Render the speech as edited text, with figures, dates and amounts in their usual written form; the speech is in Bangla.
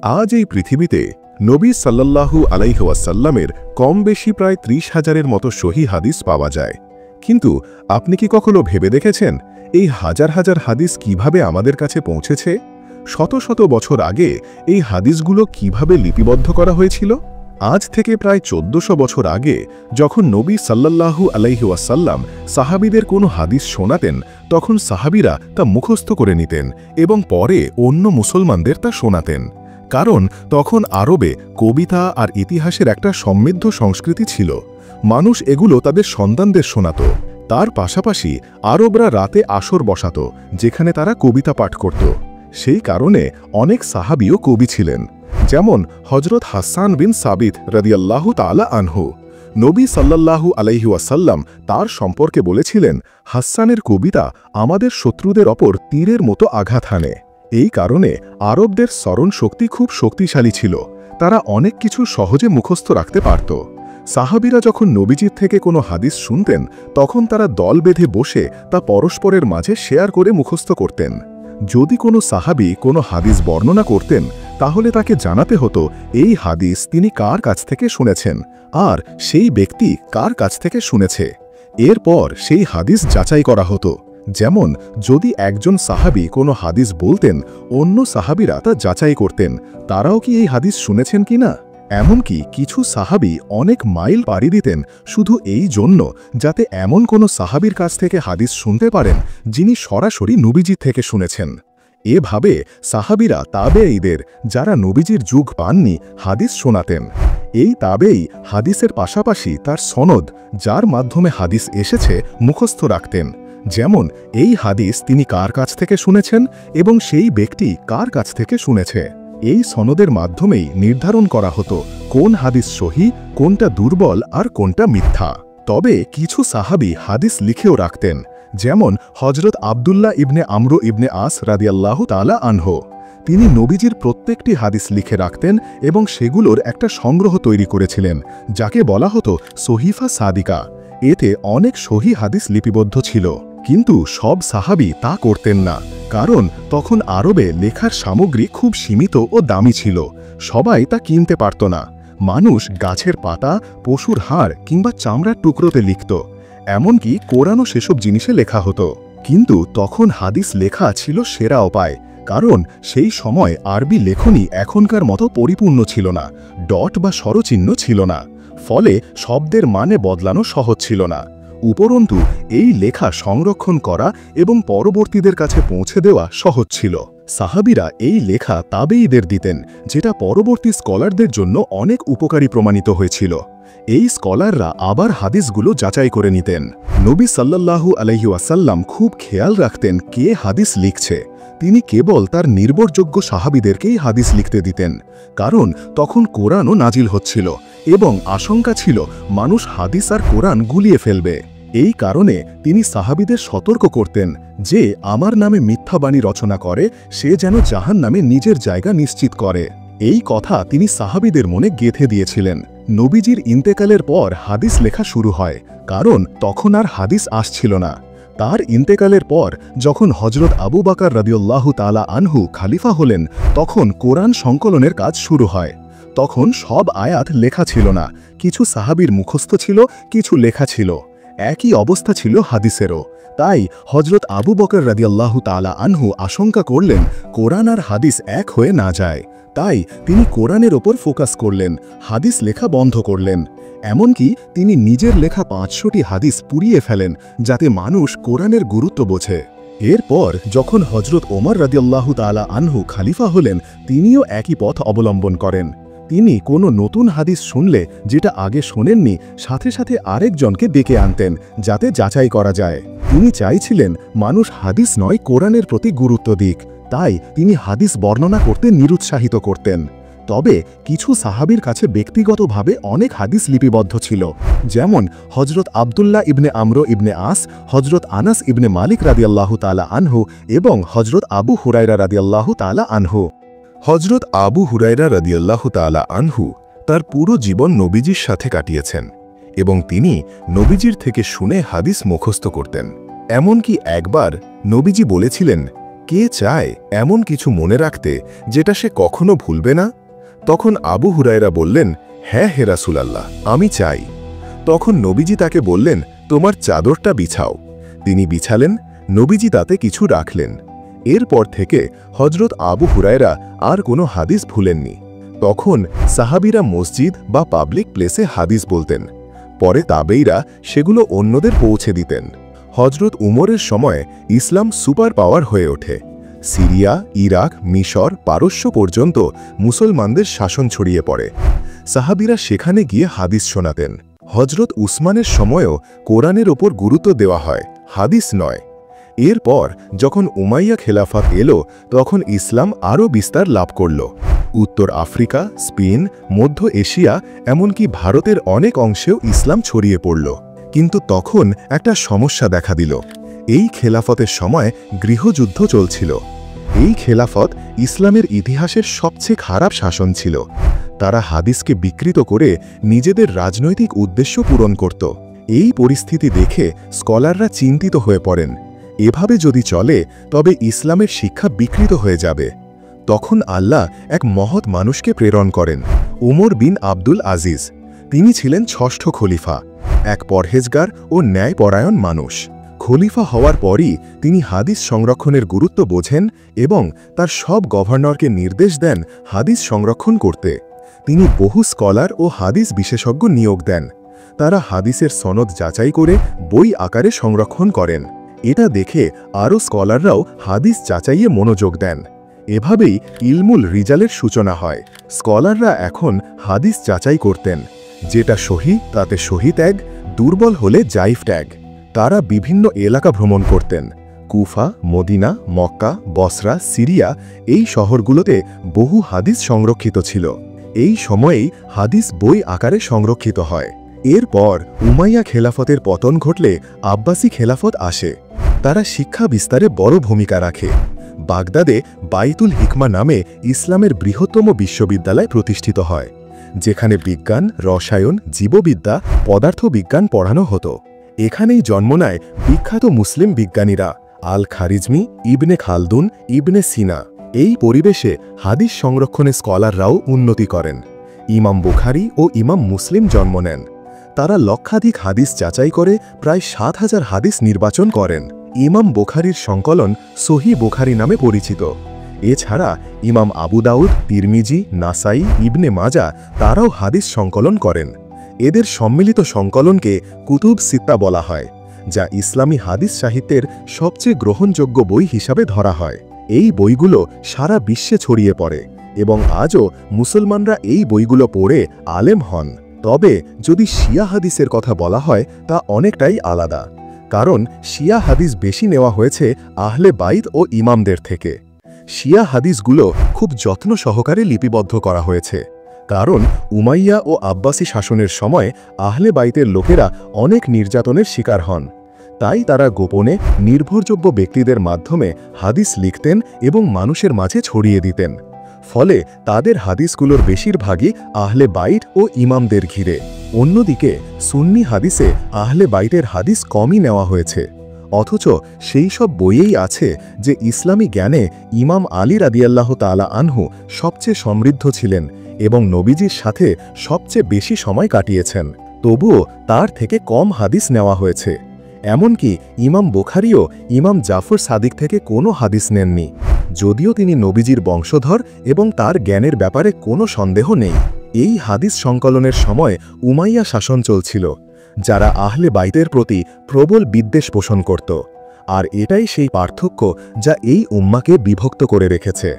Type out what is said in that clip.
আজ এই পৃথিবীতে নবী সাল্লাল্লাহু আলাইহি ওয়াসাল্লামের কম বেশি প্রায় ৩০,০০০-এর মতো সহিহ হাদিস পাওয়া যায়। কিন্তু আপনি কি কখনো ভেবে দেখেছেন এই হাজার হাজার হাদিস কিভাবে আমাদের কাছে পৌঁছেছে? শত শত বছর আগে এই হাদিসগুলো কিভাবে লিপিবদ্ধ করা হয়েছিল? আজ থেকে প্রায় ১৪০০ বছর আগে যখন নবী সাল্লাল্লাহু আলাইহি ওয়াসাল্লাম সাহাবীদের কোনো হাদিস শোনাতেন, তখন সাহাবীরা তা মুখস্থ করে নিতেন এবং পরে অন্য মুসলমানদের তা শোনাতেন। কারণ তখন আরবে কবিতা আর ইতিহাসের একটা সমৃদ্ধ সংস্কৃতি ছিল। মানুষ এগুলো তাদের সন্তানদের শোনাত। তার পাশাপাশি আরবরা রাতে আসর বসাত, যেখানে তারা কবিতা পাঠ করত। সেই কারণে অনেক সাহাবীও কবি ছিলেন, যেমন হজরত হাসান বিন সাবিত রাদিয়াল্লাহু তাআলা আনহু। নবী সাল্লাল্লাহু আলাইহি ওয়াসাল্লাম তার সম্পর্কে বলেছিলেন, হাসানের কবিতা আমাদের শত্রুদের ওপর তীরের মতো আঘাত হানে। এই কারণে আরবদের স্মরণ শক্তি খুব শক্তিশালী ছিল। তারা অনেক কিছু সহজে মুখস্থ রাখতে পারত। সাহাবীরা যখন নবীজির থেকে কোনো হাদিস শুনতেন, তখন তারা দল বেঁধে বসে তা পরস্পরের মাঝে শেয়ার করে মুখস্থ করতেন। যদি কোনো সাহাবী কোনো হাদিস বর্ণনা করতেন, তাহলে তাকে জানাতে হতো এই হাদিস তিনি কার কাছ থেকে শুনেছেন আর সেই ব্যক্তি কার কাছ থেকে শুনেছে। এরপর সেই হাদিস যাচাই করা হতো। যেমন যদি একজন সাহাবী কোনো হাদিস বলতেন, অন্য সাহাবীরা তা যাচাই করতেন তারাও কি এই হাদিস শুনেছেন কিনা। এমনকি কিছু সাহাবী অনেক মাইল পাড়ি দিতেন শুধু এই জন্য যাতে এমন কোনো সাহাবীর কাছ থেকে হাদিস শুনতে পারেন যিনি সরাসরি নবীজি থেকে শুনেছেন। এভাবে সাহাবীরা তাবেঈদের, যারা নবীজির যুগ পাননি, হাদিস শোনাতেন। এই তাবেঈ হাদিসের পাশাপাশি তার সনদ, যার মাধ্যমে হাদিস এসেছে, মুখস্থ রাখতেন। যেমন এই হাদিস তিনি কার কাছ থেকে শুনেছেন এবং সেই ব্যক্তি কার কাছ থেকে শুনেছে। এই সনদের মাধ্যমেই নির্ধারণ করা হতো কোন হাদিস সহিহ, কোনটা দুর্বল আর কোনটা মিথ্যা। তবে কিছু সাহাবী হাদিস লিখেও রাখতেন, যেমন হজরত আবদুল্লাহ ইবনে আমর ইবনে আস রাদিয়াল্লাহু তাআলা আনহু। তিনি নবীজির প্রত্যেকটি হাদিস লিখে রাখতেন এবং সেগুলোর একটা সংগ্রহ তৈরি করেছিলেন, যাকে বলা হতো সহিফা সাদিকা। এতে অনেক সহিহ হাদিস লিপিবদ্ধ ছিল, কিন্তু সব সাহাবী তা করতেন না, কারণ তখন আরবে লেখার সামগ্রী খুব সীমিত ও দামি ছিল। সবাই তা কিনতে পারত না। মানুষ গাছের পাতা, পশুর হাড় কিংবা চামড়ার টুকরোতে লিখত। এমনকি কোরআনও সেসব জিনিসে লেখা হতো। কিন্তু তখন হাদিস লেখা ছিল সেরা উপায়, কারণ সেই সময় আরবি লেখনী এখনকার মতো পরিপূর্ণ ছিল না, ডট বা স্বরচিহ্ন ছিল না। ফলে শব্দের মানে বদলানো সহজ ছিল না। উপরন্তু এই লেখা সংরক্ষণ করা এবং পরবর্তীদের কাছে পৌঁছে দেওয়া সহজ ছিল। সাহাবীরা এই লেখা তাবেঈদের দিতেন, যেটা পরবর্তী স্কলারদের জন্য অনেক উপকারী প্রমাণিত হয়েছিল। এই স্কলাররা আবার হাদিসগুলো যাচাই করে নিতেন। নবী সাল্লাল্লাহু আলাইহি ওয়াসাল্লাম খুব খেয়াল রাখতেন কে হাদিস লিখছে। তিনি কেবল তার নির্ভরযোগ্য সাহাবীদেরকেই হাদিস লিখতে দিতেন, কারণ তখন কোরআনও নাজিল হচ্ছিল এবং আশঙ্কা ছিল মানুষ হাদিস আর কোরআন গুলিয়ে ফেলবে। এই কারণে তিনি সাহাবীদের সতর্ক করতেন যে আমার নামে মিথ্যা বাণী রচনা করে সে যেন জাহান্নামে নিজের জায়গা নিশ্চিত করে। এই কথা তিনি সাহাবীদের মনে গেঁথে দিয়েছিলেন। নবীজির ইন্তেকালের পর হাদিস লেখা শুরু হয়, কারণ তখন আর হাদিস আসছিল না। তার ইন্তেকালের পর যখন হজরত আবু বকর রাদিয়াল্লাহু তাআলা আনহু খালিফা হলেন, তখন কোরআন সংকলনের কাজ শুরু হয়। তখন সব আয়াত লেখা ছিল না, কিছু সাহাবীর মুখস্থ ছিল, কিছু লেখা ছিল। একই অবস্থা ছিল হাদিসেরও। তাই হজরত আবু বকর রাদিয়াল্লাহু তাআলা আনহু আশঙ্কা করলেন কোরআন আর হাদিস এক হয়ে না যায়। তাই তিনি কোরআনের ওপর ফোকাস করলেন, হাদিস লেখা বন্ধ করলেন। এমনকি তিনি নিজের লেখা ৫০০টি হাদিস পুড়িয়ে ফেলেন, যাতে মানুষ কোরআনের গুরুত্ব বোঝে। এরপর যখন হজরত ওমর রাদিয়াল্লাহু তাআলা আনহু খালিফা হলেন, তিনিও একই পথ অবলম্বন করেন। তিনি কোনো নতুন হাদিস শুনলে, যেটা আগে শোনেননি, সাথে সাথে আরেকজনকে ডেকে আনতেন যাতে যাচাই করা যায়। তিনি চাইছিলেন মানুষ হাদিস নয় কোরআনের প্রতি গুরুত্ব দিক, তাই তিনি হাদিস বর্ণনা করতে নিরুৎসাহিত করতেন। তবে কিছু সাহাবীর কাছে ব্যক্তিগতভাবে অনেক হাদিস লিপিবদ্ধ ছিল, যেমন হজরত আবদুল্লাহ ইবনে আমর ইবনে আস, হজরত আনাস ইবনে মালিক রাদিয়াল্লাহু তাআলা আনহু এবং হজরত আবু হুরায়রা রাদিয়াল্লাহু তাআলা আনহু। হজরত আবু হুরায়রা রাদিয়াল্লাহু তাআলা আনহু তার পুরো জীবন নবীজির সাথে কাটিয়েছেন এবং তিনি নবীজির থেকে শুনে হাদিস মুখস্থ করতেন। এমনকি একবার নবীজি বলেছিলেন, কে চায় এমন কিছু মনে রাখতে যেটা সে কখনো ভুলবে না? তখন আবু হুরায়রা বললেন, হ্যাঁ হে রাসূলুল্লাহ, আমি চাই। তখন নবীজি তাকে বললেন, তোমার চাদরটা বিছাও। তিনি বিছালেন, নবীজি তাতে কিছু রাখলেন। এরপর থেকে হজরত আবু হুরায়রা আর কোনো হাদিস ভুলেননি। তখন সাহাবীরা মসজিদ বা পাবলিক প্লেসে হাদিস বলতেন। পরে তাবেইরা সেগুলো অন্যদের পৌঁছে দিতেন। হজরত উমরের সময় ইসলাম সুপার পাওয়ার হয়ে ওঠে। সিরিয়া, ইরাক, মিশর, পারস্য পর্যন্ত মুসলমানদের শাসন ছড়িয়ে পড়ে। সাহাবীরা সেখানে গিয়ে হাদিস শোনাতেন। হজরত উসমানের সময়ও কোরআনের ওপর গুরুত্ব দেওয়া হয়, হাদিস নয়। এরপর যখন উমাইয়া খেলাফত এলো, তখন ইসলাম আরও বিস্তার লাভ করল। উত্তর আফ্রিকা, স্পেন, মধ্য এশিয়া, এমনকি ভারতের অনেক অংশেও ইসলাম ছড়িয়ে পড়ল। কিন্তু তখন একটা সমস্যা দেখা দিল। এই খেলাফতের সময় গৃহযুদ্ধ চলছিল। এই খেলাফত ইসলামের ইতিহাসের সবচেয়ে খারাপ শাসন ছিল। তারা হাদিসকে বিকৃত করে নিজেদের রাজনৈতিক উদ্দেশ্য পূরণ করত। এই পরিস্থিতি দেখে স্কলাররা চিন্তিত হয়ে পড়েন। এভাবে যদি চলে তবে ইসলামের শিক্ষা বিকৃত হয়ে যাবে। তখন আল্লাহ এক মহৎ মানুষকে প্রেরণ করেন, উমর বিন আব্দুল আজিজ। তিনি ছিলেন ষষ্ঠ খলিফা, এক পরহেজগার ও ন্যায়পরায়ণ মানুষ। খলিফা হওয়ার পরই তিনি হাদিস সংরক্ষণের গুরুত্ব বোঝেন এবং তার সব গভর্নরকে নির্দেশ দেন হাদিস সংরক্ষণ করতে। তিনি বহু স্কলার ও হাদিস বিশেষজ্ঞ নিয়োগ দেন। তারা হাদিসের সনদ যাচাই করে বই আকারে সংরক্ষণ করেন। এটা দেখে আরও স্কলাররাও হাদিস যাচাইয়ে মনোযোগ দেন। এভাবেই ইলমুল রিজালের সূচনা হয়। স্কলাররা এখন হাদিস যাচাই করতেন, যেটা সহি তাতে সহি ট্যাগ, দুর্বল হলে জাইফ ট্যাগ। তারা বিভিন্ন এলাকা ভ্রমণ করতেন। কুফা, মদিনা, মক্কা, বসরা, সিরিয়া, এই শহরগুলোতে বহু হাদিস সংরক্ষিত ছিল। এই সময়েই হাদিস বই আকারে সংরক্ষিত হয়। এরপর উমাইয়া খেলাফতের পতন ঘটলে আব্বাসি খেলাফত আসে। তারা শিক্ষা বিস্তারে বড় ভূমিকা রাখে। বাগদাদে বাইতুল হিকমা নামে ইসলামের বৃহত্তম বিশ্ববিদ্যালয় প্রতিষ্ঠিত হয়, যেখানে বিজ্ঞান, রসায়ন, জীববিদ্যা, পদার্থবিজ্ঞান পড়ানো হতো। এখানেই জন্ম নেয় বিখ্যাত মুসলিম বিজ্ঞানীরা আল খারিজমি, ইবনে খালদুন, ইবনে সিনা। এই পরিবেশে হাদিস সংরক্ষণে স্কলাররাও উন্নতি করেন। ইমাম বুখারী ও ইমাম মুসলিম জন্ম নেন। তারা লক্ষাধিক হাদিস যাচাই করে প্রায় ৭,০০০ হাদিস নির্বাচন করেন। ইমাম বুখারীর সংকলন সহিহ বুখারী নামে পরিচিত। এছাড়া ইমাম আবু দাউদ, তিরমিজি, নাসাই, ইবনে মাজা তারাও হাদিস সংকলন করেন। এদের সম্মিলিত সংকলনকে কুতুব সিত্তা বলা হয়, যা ইসলামী হাদিস সাহিত্যের সবচেয়ে গ্রহণযোগ্য বই হিসাবে ধরা হয়। এই বইগুলো সারা বিশ্বে ছড়িয়ে পড়ে এবং আজও মুসলমানরা এই বইগুলো পড়ে আলেম হন। তবে যদি শিয়া হাদিসের কথা বলা হয়, তা অনেকটাই আলাদা। কারণ শিয়া হাদিস বেশি নেওয়া হয়েছে আহলে বাইত ও ইমামদের থেকে। শিয়া হাদিসগুলো খুব যত্ন সহকারে লিপিবদ্ধ করা হয়েছে। কারণ উমাইয়া ও আব্বাসি শাসনের সময় আহলে বাইতের লোকেরা অনেক নির্যাতনের শিকার হন। তাই তারা গোপনে নির্ভরযোগ্য ব্যক্তিদের মাধ্যমে হাদিস লিখতেন এবং মানুষের মাঝে ছড়িয়ে দিতেন। ফলে তাদের হাদিসগুলোর বেশিরভাগই আহলে বাইত ও ইমামদের ঘিরে। অন্যদিকে সুন্নি হাদিসে আহলে বাইতের হাদিস কমই নেওয়া হয়েছে। অথচ সেই সব বইয়েই আছে যে ইসলামী জ্ঞানে ইমাম আলী রাদিয়াল্লাহু তাআলা আনহু সবচেয়ে সমৃদ্ধ ছিলেন এবং নবীজির সাথে সবচেয়ে বেশি সময় কাটিয়েছেন। তবুও তার থেকে কম হাদিস নেওয়া হয়েছে। এমনকি ইমাম বুখারীও ইমাম জাফর সাদিক থেকে কোনো হাদিস নেননি, যদিও তিনি নবীজির বংশধর এবং তার জ্ঞানের ব্যাপারে কোনো সন্দেহ নেই। এই হাদিস সংকলনের সময় উমাইয়া শাসন চলছিল, যারা আহলে বাইতের প্রতি প্রবল বিদ্বেষ পোষণ করত। আর এটাই সেই পার্থক্য যা এই উম্মাকে বিভক্ত করে রেখেছে।